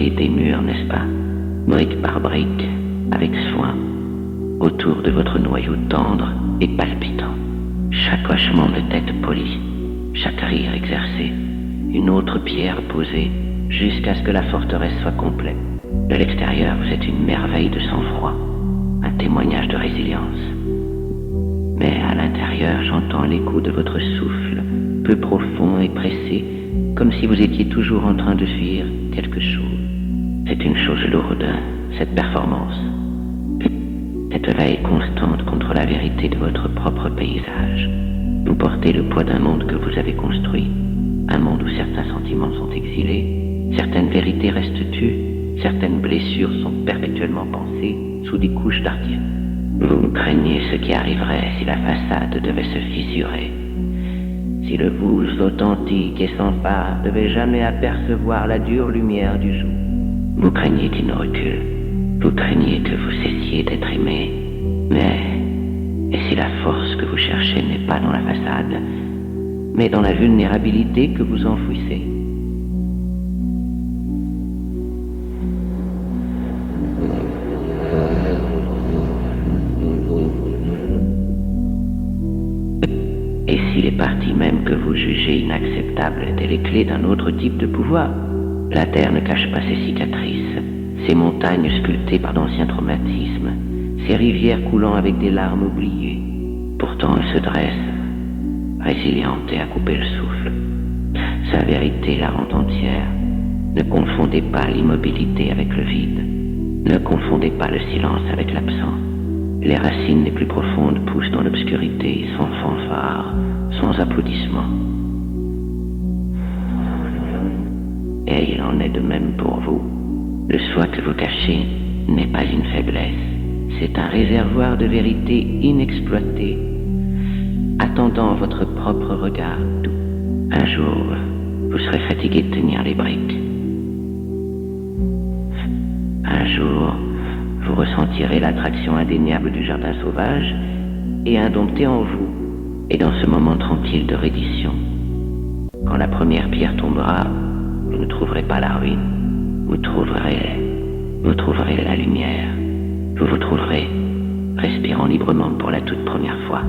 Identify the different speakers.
Speaker 1: construisez des murs, n'est-ce pas? Brique par brique, avec soin, autour de votre noyau tendre et palpitant. Chaque hochement de tête poli, chaque rire exercé, une autre pierre posée, jusqu'à ce que la forteresse soit complète. De l'extérieur, vous êtes une merveille de sang-froid, un témoignage de résilience. Mais à l'intérieur, j'entends l'écho de votre souffle, peu profond et pressé, comme si vous étiez toujours en train de fuir quelque chose. C'est une chose lourde, cette performance. Cette veille constante contre la vérité de votre propre paysage. Vous portez le poids d'un monde que vous avez construit, un monde où certains sentiments sont exilés, certaines vérités restent tues, certaines blessures sont perpétuellement pensées sous des couches d'artifice. Vous craignez ce qui arriverait si la façade devait se fissurer, si le vous authentique et sans phare devait jamais apercevoir la dure lumière du jour. Vous craignez qu'il ne recule, vous craignez que vous cessiez d'être aimé, mais et si la force que vous cherchez n'est pas dans la façade, mais dans la vulnérabilité que vous enfouissez? Et si les parties mêmes que vous jugez inacceptables étaient les clés d'un autre type de pouvoir? La terre ne cache pas ses cicatrices, ces montagnes sculptées par d'anciens traumatismes, ces rivières coulant avec des larmes oubliées. Pourtant elle se dresse, résiliente et à couper le souffle. Sa vérité la rend entière. Ne confondez pas l'immobilité avec le vide. Ne confondez pas le silence avec l'absent. Les racines les plus profondes poussent dans l'obscurité, sans fanfare, sans applaudissements. Et il en est de même pour vous. Le soi que vous cachez n'est pas une faiblesse. C'est un réservoir de vérité inexploité, attendant votre propre regard doux. Un jour, vous serez fatigué de tenir les briques. Un jour, vous ressentirez l'attraction indéniable du jardin sauvage et indompté en vous. Et dans ce moment tranquille de reddition, quand la première pierre tombera, vous ne trouverez pas la ruine, vous trouverez la lumière. Vous vous trouverez respirant librement pour la toute première fois.